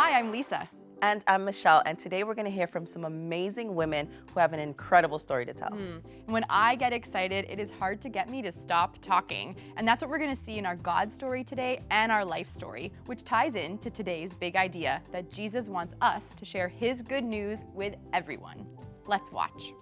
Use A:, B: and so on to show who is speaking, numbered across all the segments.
A: Hi, I'm Lisa.
B: And I'm Michelle, and today we're going to hear from some amazing women who have an incredible story to tell.
A: When I get excited, it is hard to get me to stop talking. And that's what we're going to see in our God story today and our life story, which ties into today's big idea that Jesus wants us to share his good news with everyone. Let's watch.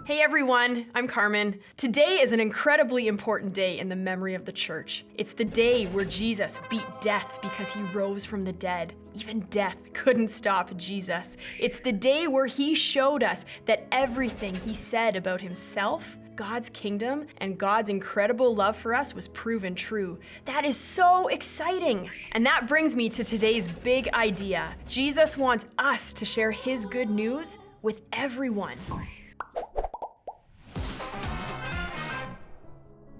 C: Hey everyone, I'm Karmyn. Today is an incredibly important day in the memory of the church. It's the day where Jesus beat death because he rose from the dead. Even death couldn't stop Jesus. It's the day where he showed us that everything he said about himself, God's kingdom, and God's incredible love for us was proven true. That is so exciting. And that brings me to today's big idea. Jesus wants us to share his good news with everyone.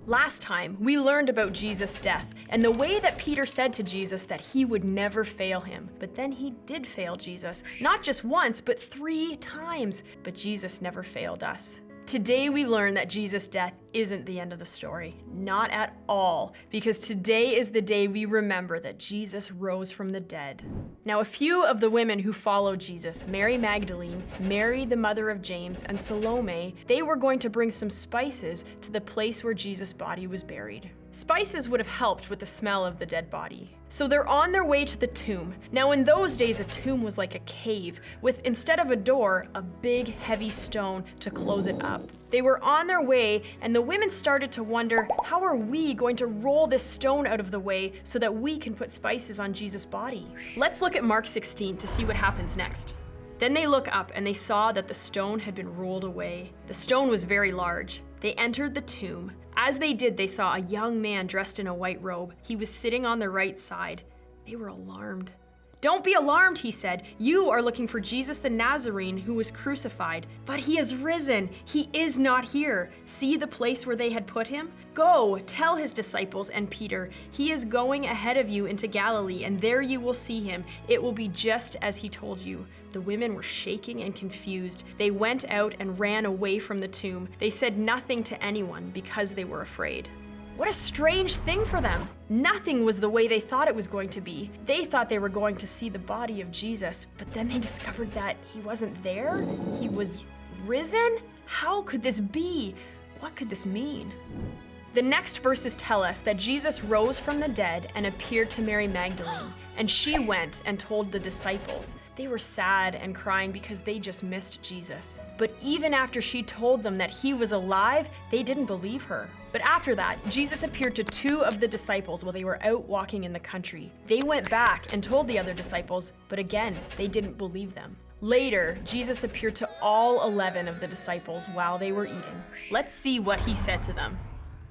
C: Last time, we learned about Jesus' death and the way that Peter said to Jesus that he would never fail him. But then he did fail Jesus, not just once, but 3 times. But Jesus never failed us. Today we learn that Jesus' death isn't the end of the story. Not at all, because today is the day we remember that Jesus rose from the dead. Now, a few of the women who followed Jesus, Mary Magdalene, Mary the mother of James, and Salome, they were going to bring some spices to the place where Jesus' body was buried. Spices would have helped with the smell of the dead body. So they're on their way to the tomb. Now in those days, a tomb was like a cave with, instead of a door, a big heavy stone to close it up. They were on their way and the women started to wonder, how are we going to roll this stone out of the way so that we can put spices on Jesus' body? Let's look at Mark 16 to see what happens next. Then they look up and they saw that the stone had been rolled away. The stone was very large. They entered the tomb. As they did, they saw a young man dressed in a white robe. He was sitting on the right side. They were alarmed. "Don't be alarmed," he said. "You are looking for Jesus the Nazarene who was crucified. But he has risen. He is not here. See the place where they had put him? Go, tell his disciples and Peter, he is going ahead of you into Galilee, and there you will see him. It will be just as he told you." The women were shaking and confused. They went out and ran away from the tomb. They said nothing to anyone because they were afraid. What a strange thing for them. Nothing was the way they thought it was going to be. They thought they were going to see the body of Jesus, but then they discovered that he wasn't there. He was risen? How could this be? What could this mean? The next verses tell us that Jesus rose from the dead and appeared to Mary Magdalene, and she went and told the disciples. They were sad and crying because they just missed Jesus. But even after she told them that he was alive, they didn't believe her. But after that, Jesus appeared to 2 of the disciples while they were out walking in the country. They went back and told the other disciples, but again, they didn't believe them. Later, Jesus appeared to all 11 of the disciples while they were eating. Let's see what he said to them.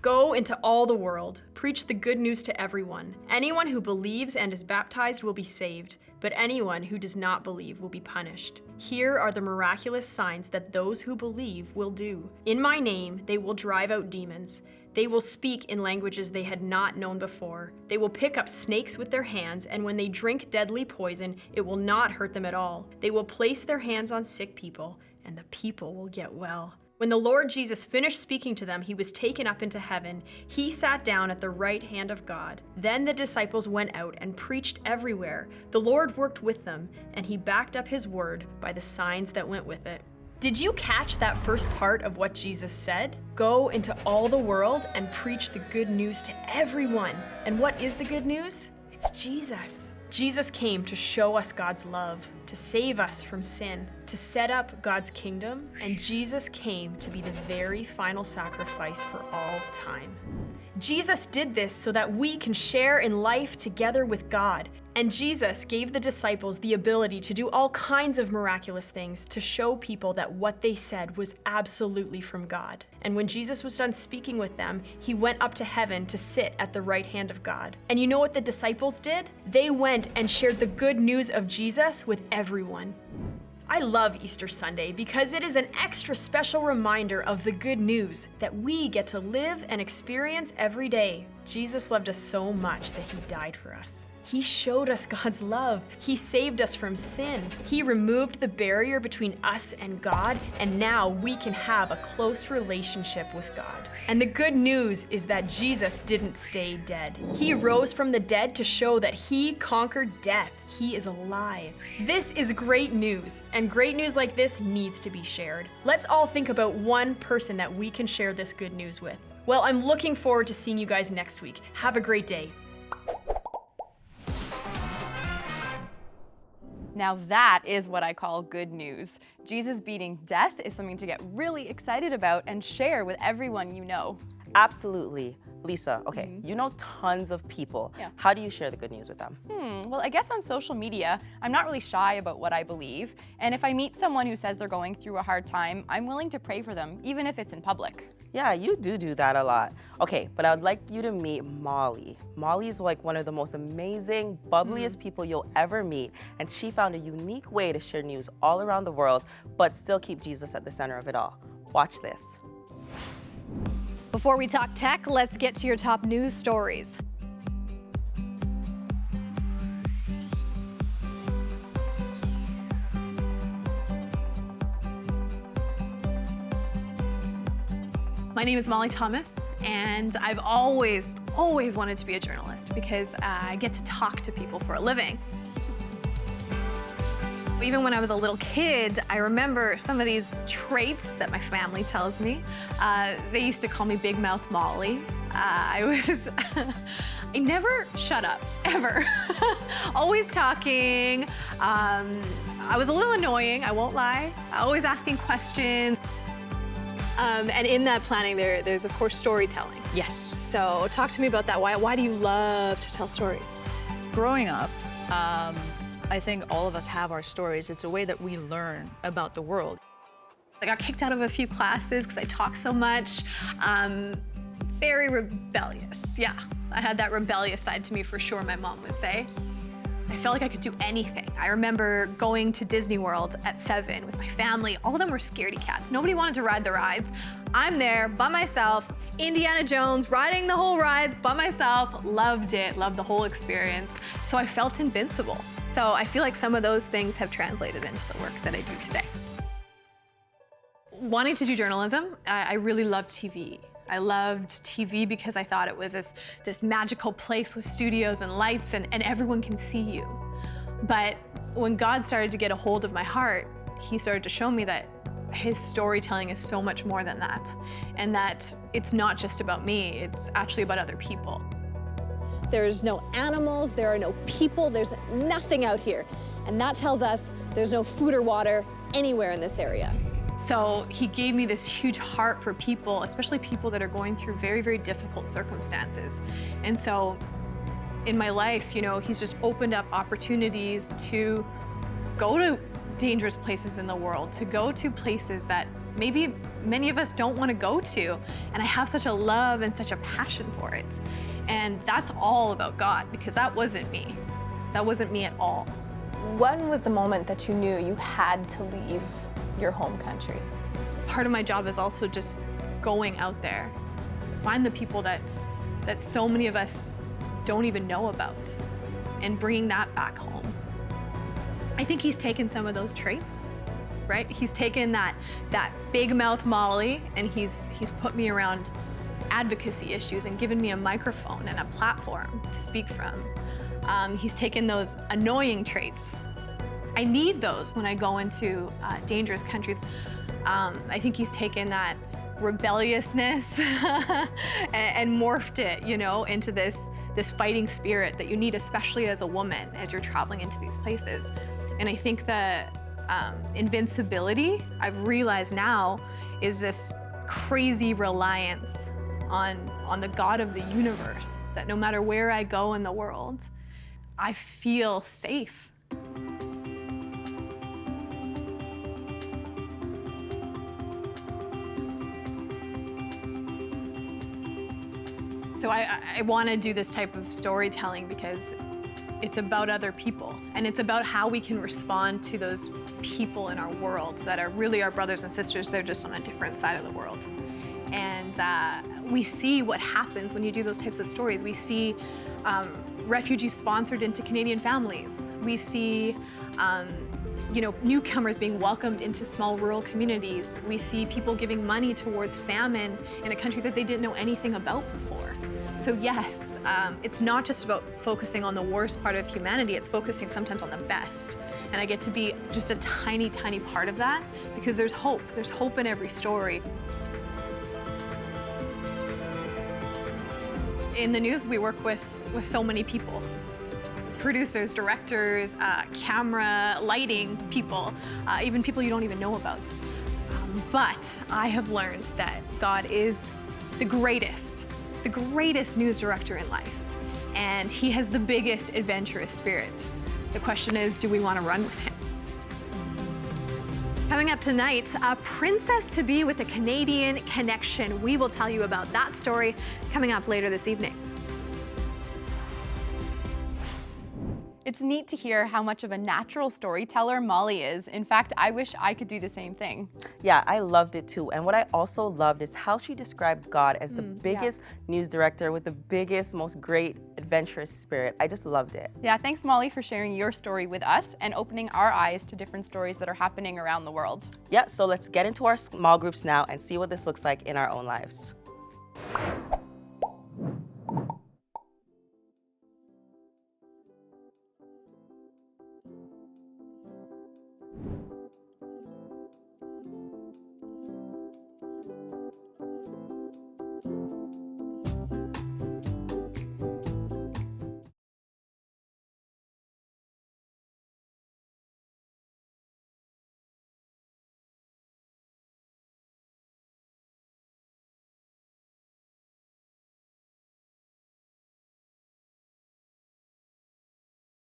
C: "Go into all the world, preach the good news to everyone. Anyone who believes and is baptized will be saved, but anyone who does not believe will be punished. Here are the miraculous signs that those who believe will do. In my name, they will drive out demons. They will speak in languages they had not known before. They will pick up snakes with their hands, and when they drink deadly poison, it will not hurt them at all. They will place their hands on sick people, and the people will get well." When the Lord Jesus finished speaking to them, he was taken up into heaven. He sat down at the right hand of God. Then the disciples went out and preached everywhere. The Lord worked with them, and he backed up his word by the signs that went with it. Did you catch that first part of what Jesus said? Go into all the world and preach the good news to everyone. And what is the good news? It's Jesus. Jesus came to show us God's love, to save us from sin, to set up God's kingdom, and Jesus came to be the very final sacrifice for all time. Jesus did this so that we can share in life together with God. And Jesus gave the disciples the ability to do all kinds of miraculous things to show people that what they said was absolutely from God. And when Jesus was done speaking with them, he went up to heaven to sit at the right hand of God. And you know what the disciples did? They went and shared the good news of Jesus with everyone. I love Easter Sunday because it is an extra special reminder of the good news that we get to live and experience every day. Jesus loved us so much that he died for us. He showed us God's love. He saved us from sin. He removed the barrier between us and God, and now we can have a close relationship with God. And the good news is that Jesus didn't stay dead. He rose from the dead to show that he conquered death. He is alive. This is great news, and great news like this needs to be shared. Let's all think about one person that we can share this good news with. Well, I'm looking forward to seeing you guys next week. Have a great day.
A: Now that is what I call good news. Jesus beating death is something to get really excited about and share with everyone you know.
B: Absolutely. Lisa, okay, you know tons of people.
A: Yeah.
B: How do you share the good news with them?
A: Well, I guess on social media, I'm not really shy about what I believe. And if I meet someone who says they're going through a hard time, I'm willing to pray for them, even if it's in public.
B: Yeah, you do that a lot. Okay, but I would like you to meet Molly. Molly's like one of the most amazing, bubbliest people you'll ever meet, and she found a unique way to share news all around the world, but still keep Jesus at the center of it all. Watch this.
D: Before we talk tech, let's get to your top news stories.
E: My name is Molly Thomas, and I've always wanted to be a journalist because I get to talk to people for a living. Even when I was a little kid, I remember some of these traits that my family tells me. They used to call me Big Mouth Molly. I never shut up, ever. Always talking. I was a little annoying, I won't lie. Always asking questions. And in that planning, there's of course storytelling.
F: Yes.
E: So talk to me about that. Why do you love to tell stories?
F: Growing up, I think all of us have our stories. It's a way that we learn about the world.
E: I got kicked out of a few classes because I talk so much. Very rebellious, yeah. I had that rebellious side to me for sure, my mom would say. I felt like I could do anything. I remember going to Disney World at 7 with my family. All of them were scaredy cats. Nobody wanted to ride the rides. I'm there by myself, Indiana Jones, riding the whole rides by myself. Loved it, loved the whole experience. So I felt invincible. So I feel like some of those things have translated into the work that I do today. Wanting to do journalism, I really loved TV. I loved TV because I thought it was this magical place with studios and lights and everyone can see you. But when God started to get a hold of my heart, he started to show me that his storytelling is so much more than that. And that it's not just about me, it's actually about other people.
D: There's no animals, there are no people, there's nothing out here. And that tells us there's no food or water anywhere in this area.
E: So he gave me this huge heart for people, especially people that are going through very, very difficult circumstances. And so in my life, you know, he's just opened up opportunities to go to dangerous places in the world, to go to places that maybe many of us don't want to go to. And I have such a love and such a passion for it. And that's all about God, because that wasn't me. That wasn't me at all.
G: When was the moment that you knew you had to leave your home country?
E: Part of my job is also just going out there, find the people that so many of us don't even know about, and bringing that back home. I think he's taken some of those traits, right? He's taken that big mouth Molly, and he's put me around advocacy issues and given me a microphone and a platform to speak from. He's taken those annoying traits. I need those when I go into dangerous countries. I think he's taken that rebelliousness and morphed it, you know, into this fighting spirit that you need, especially as a woman, as you're traveling into these places. And I think the invincibility, I've realized now, is this crazy reliance on the God of the universe, that no matter where I go in the world, I feel safe. So I want to do this type of storytelling because it's about other people, and it's about how we can respond to those people in our world that are really our brothers and sisters. They're just on a different side of the world. And we see what happens when you do those types of stories. We see refugees sponsored into Canadian families. We see newcomers being welcomed into small rural communities. We see people giving money towards famine in a country that they didn't know anything about before. So yes, it's not just about focusing on the worst part of humanity, it's focusing sometimes on the best. And I get to be just a tiny, tiny part of that because there's hope. There's hope in every story. In the news, we work with so many people. Producers, directors, camera, lighting people, even people you don't even know about. But I have learned that God is the greatest news director in life. And he has the biggest adventurous spirit. The question is, do we want to run with him? Coming up tonight, a princess to be with a Canadian connection. We will tell you about that story coming up later this evening.
A: It's neat to hear how much of a natural storyteller Molly is. In fact, I wish I could do the same thing.
B: Yeah, I loved it too. And what I also loved is how she described God as the biggest news director with the biggest, most great, adventurous spirit. I just loved it.
A: Yeah, thanks Molly for sharing your story with us and opening our eyes to different stories that are happening around the world.
B: Yeah, so let's get into our small groups now and see what this looks like in our own lives.